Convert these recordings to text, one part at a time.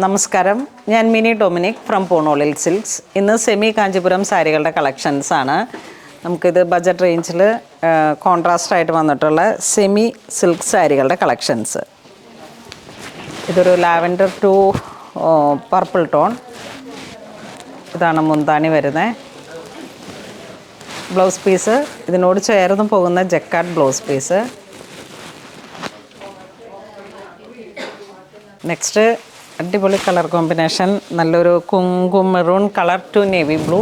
നമസ്കാരം, ഞാൻ മിനി ഡൊമിനിക് ഫ്രം പൂണോളിൽ സിൽക്സ്. ഇന്ന് സെമി കാഞ്ചീപുരം സാരികളുടെ കളക്ഷൻസാണ്. നമുക്കിത് ബഡ്ജറ്റ് റേഞ്ചിൽ കോൺട്രാസ്റ്റ് ആയിട്ട് വന്നിട്ടുള്ള സെമി സിൽക്ക് സാരികളുടെ കളക്ഷൻസ്. ഇതൊരു ലാവൻഡർ ടു പർപ്പിൾ ടോൺ. ഇതാണ് മുന്താണി വരുന്നത്. ബ്ലൗസ് പീസ് ഇതിനോട് ചേർന്ന് പോകുന്ന ജക്കാർഡ് ബ്ലൗസ് പീസ്. നെക്സ്റ്റ് അടിപൊളി കളർ കോമ്പിനേഷൻ, നല്ലൊരു kumkum maroon colour to navy blue.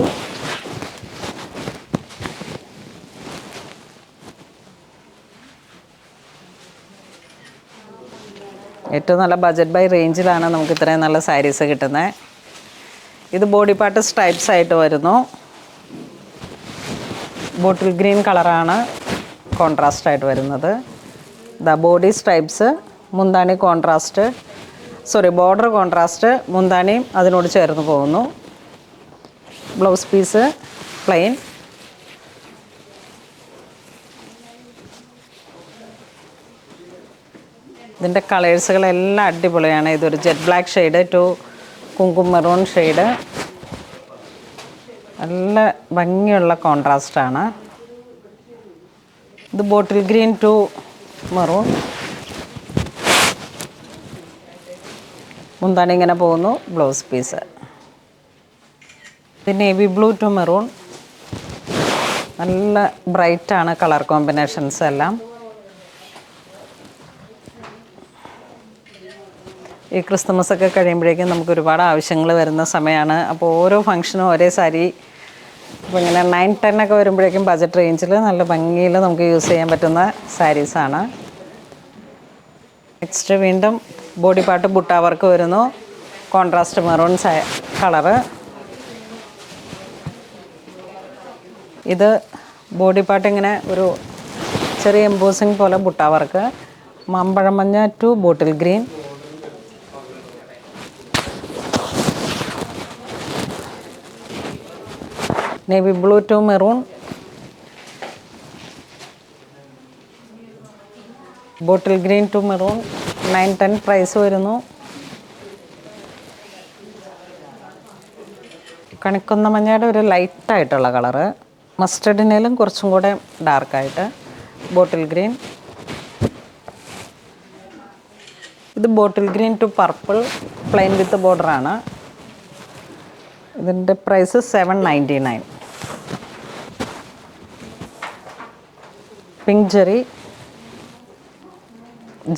ഏറ്റവും നല്ല ബഡ്ജറ്റ് ബൈ റേഞ്ചിലാണ് നമുക്ക് ഇത്രയും നല്ല സാരീസ് കിട്ടുന്നത്. ഇത് ബോഡി പാർട്ട് സ്ട്രൈപ്സ് ആയിട്ട് വരുന്നു. ബോട്ടിൽ ഗ്രീൻ കളറാണ് കോൺട്രാസ്റ്റ് ആയിട്ട് വരുന്നത്. ബോഡി സ്ട്രൈപ്സ്, മുന്താണി കോൺട്രാസ്റ്റ്, ബോർഡർ കോൺട്രാസ്റ്റ്, മുന്താണിയും അതിനോട് ചേർന്ന് പോകുന്നു. Blouse piece plain. ഇതിൻ്റെ കളേഴ്സുകളെല്ലാം അടിപൊളിയാണ്. ഇതൊരു jet black shade to kumkum maroon shade. നല്ല ഭംഗിയുള്ള കോൺട്രാസ്റ്റാണ്. ഇത് ബോട്ടിൽ ഗ്രീൻ ടു മെറൂൺ. മുന്താണി ഇങ്ങനെ പോകുന്നു. ബ്ലൗസ് പീസ് ഇത് നേവി ബ്ലൂ ടു മെറൂൺ. നല്ല ബ്രൈറ്റാണ് കളർ കോമ്പിനേഷൻസ് എല്ലാം. ഈ ക്രിസ്മസ് ഒക്കെ കഴിയുമ്പോഴേക്കും നമുക്ക് ഒരുപാട് ആവശ്യങ്ങൾ വരുന്ന സമയമാണ്. അപ്പോൾ ഓരോ ഫംഗ്ഷനും ഒരേ സാരി അപ്പോൾ ഇങ്ങനെ 9-10 ഒക്കെ വരുമ്പോഴേക്കും ബഡ്ജറ്റ് റേഞ്ചിൽ നല്ല ഭംഗിയിൽ നമുക്ക് യൂസ് ചെയ്യാൻ പറ്റുന്ന സാരീസാണ്. നെക്സ്റ്റ് വീണ്ടും ബോഡി പാർട്ട് ബുട്ട വർക്ക് വരുന്നു. Contrast maroon colour. ഇത് ബോഡി പാർട്ട് ഇങ്ങനെ ഒരു ചെറിയ എംബോസിങ് പോലെ ബുട്ട വർക്ക്. മാമ്പഴം മഞ്ഞ to bottle green. Navy blue to maroon. Bottle green to maroon. 9-10 price വരുന്നു. കണിക്കൊന്ന മഞ്ഞയുടെ ഒരു ലൈറ്റായിട്ടുള്ള കളറ്. മസ്റ്റർഡിനേലും കുറച്ചും കൂടെ ഡാർക്കായിട്ട്. Bottle green. ഇത് bottle green to purple plain with ബോർഡറാണ്. ഇതിൻ്റെ price 799. Pink zari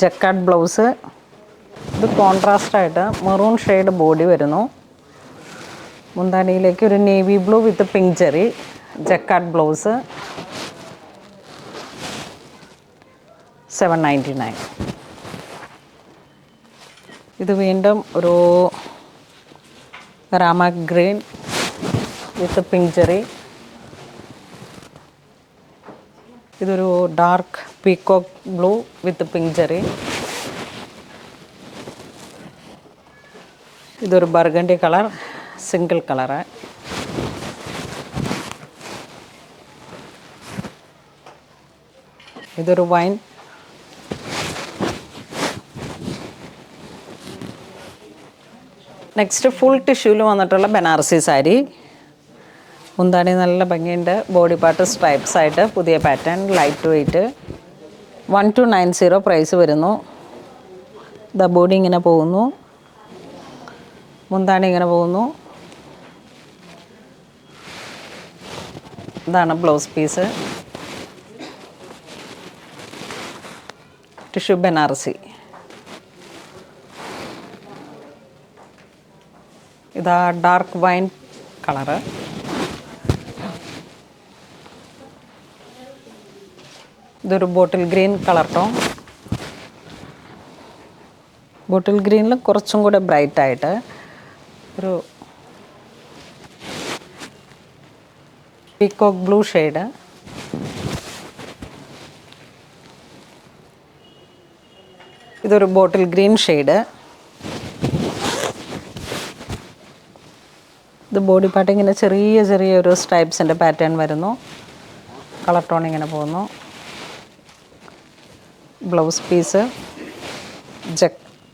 jacquard blouse. ഇത് കോൺട്രാസ്റ്റായിട്ട് മെറൂൺ ഷെയ്ഡ് ബോഡി വരുന്നു. മുന്താണിയിലേക്ക് ഒരു navy blue with pink zari jacquard blouse. 799. ഇത് വീണ്ടും ഒരു rama green with pink zari. ഇതൊരു dark peacock blue with pink zari. ഇതൊരു ബർഗണ്ടി കളർ സിംഗിൾ കളറ്. ഇതൊരു വൈൻ. നെക്സ്റ്റ് ഫുൾ ടിഷ്യൂവിൽ വന്നിട്ടുള്ള ബനാറസി സാരി. മുന്താണി നല്ല ഭംഗിയുണ്ട്. ബോഡി പാർട്ട് സ്ട്രൈപ്സ് ആയിട്ട് പുതിയ പാറ്റേൺ, ലൈറ്റ് വെയ്റ്റ്. 1290 പ്രൈസ് വരുന്നു. ബോഡി ഇങ്ങനെ പോകുന്നു. മുന്താണി ഇങ്ങനെ പോകുന്നു. ഇതാണ് ബ്ലൗസ് പീസ്. ടിഷ്യൂ ബനാറസി. ഇതാ ഡാർക്ക് വൈൻ കളറ്. ഇതൊരു bottle green colour tone. Bottle ഗ്രീനിൽ കുറച്ചും കൂടെ ബ്രൈറ്റായിട്ട് ഒരു പീകോക്ക് ബ്ലൂ ഷെയ്ഡ്. ഇതൊരു ബോട്ടിൽ ഗ്രീൻ ഷെയ്ഡ്. ഇത് ബോഡി പാർട്ട് ഇങ്ങനെ ചെറിയൊരു സ്ട്രൈപ്സിൻ്റെ പാറ്റേൺ വരുന്നു. കളർ ടോൺ ഇങ്ങനെ പോകുന്നു. Blouse piece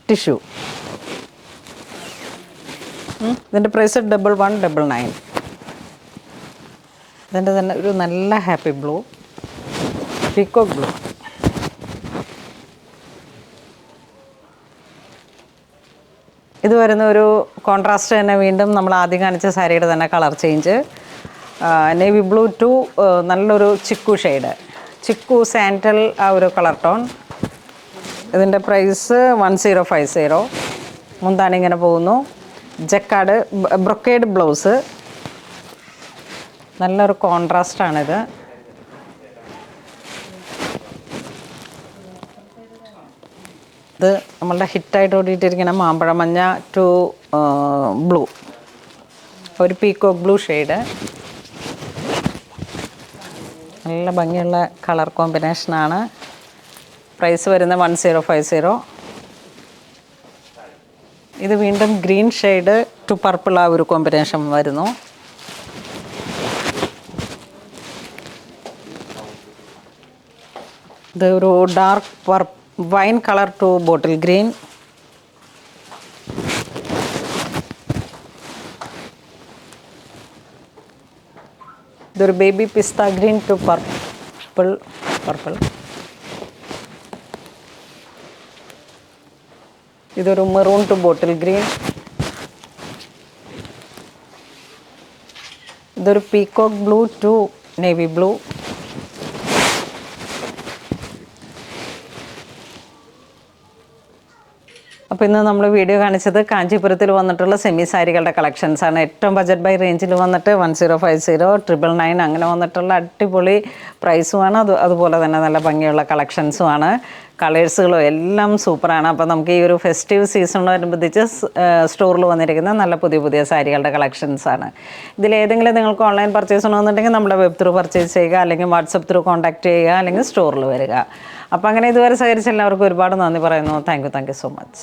tissue. ഇതിൻ്റെ പ്രൈസ് 1199. ഇതിൻ്റെ തന്നെ ഒരു നല്ല ഹാപ്പി ബ്ലൂ, പീക്കോക്ക് ബ്ലൂ. ഇത് വരുന്ന ഒരു കോൺട്രാസ്റ്റ് തന്നെ, വീണ്ടും നമ്മൾ ആദ്യം കാണിച്ച സാരിയുടെ തന്നെ colour change. Navy blue to നല്ലൊരു ചിക്കു ഷെയ്ഡ്, ചിക്കു സാൻഡൽ ആ ഒരു കളർ ടോൺ. ഇതിൻ്റെ പ്രൈസ് 1050. മുന്താണി ഇങ്ങനെ പോകുന്നു. ജക്കാർഡ് ബ്രൊക്കേഡ് ബ്ലൗസ്, നല്ലൊരു കോൺട്രാസ്റ്റാണിത്. ഇത് നമ്മളുടെ ഹിറ്റായിട്ട് ഓടിയിട്ടിരിക്കുന്ന മാമ്പഴ മഞ്ഞ ടു ബ്ലൂ, ഒരു പീക്കോക്ക് ബ്ലൂ ഷെയ്ഡ്. നല്ല ഭംഗിയുള്ള കളർ കോമ്പിനേഷനാണ്. പ്രൈസ് വരുന്നത് 1050. ഇത് വീണ്ടും ഗ്രീൻ ഷെയ്ഡ് ടു പർപ്പിൾ ആ ഒരു കോമ്പിനേഷൻ വരുന്നു. ഇത് ഒരു dark wine colour to bottle green. ഇതൊരു baby pista green to purple. ഇതൊരു മെറൂൺ ടു ബോട്ടിൽ ഗ്രീൻ. ഇതൊരു peacock blue to navy blue. അപ്പോൾ ഇന്ന് നമ്മൾ വീഡിയോ കാണിച്ചത് കാഞ്ചീപുരത്തിൽ വന്നിട്ടുള്ള സെമി സാരികളുടെ കളക്ഷൻസാണ്. ഏറ്റവും ബജറ്റ് ബൈ റേഞ്ചിൽ വന്നിട്ട് 1050, 999 അങ്ങനെ വന്നിട്ടുള്ള അടിപൊളി പ്രൈസുമാണ്. അതുപോലെ തന്നെ നല്ല ഭംഗിയുള്ള കളക്ഷൻസുമാണ്. കളേഴ്സുകളും എല്ലാം സൂപ്പറാണ്. അപ്പോൾ നമുക്ക് ഈ ഒരു ഫെസ്റ്റീവ് സീസണിനോടനുബന്ധിച്ച് സ്റ്റോറിൽ വന്നിരിക്കുന്ന നല്ല പുതിയ പുതിയ സാരികളുടെ കളക്ഷൻസാണ്. ഇതിലേതെങ്കിലും നിങ്ങൾക്ക് ഓൺലൈൻ പർച്ചേസ് ചെയ്യണമെന്നുണ്ടെങ്കിൽ നമ്മുടെ വെബ് ത്രൂ പർച്ചേസ് ചെയ്യുക, അല്ലെങ്കിൽ വാട്സപ്പ് ത്രൂ കോൺടാക്റ്റ് ചെയ്യുക, അല്ലെങ്കിൽ സ്റ്റോറിൽ വരിക. അപ്പോൾ അങ്ങനെ ഇതുവരെ സഹകരിച്ച എല്ലാവർക്കും ഒരുപാട് നന്ദി പറയുന്നു. Thank you so much.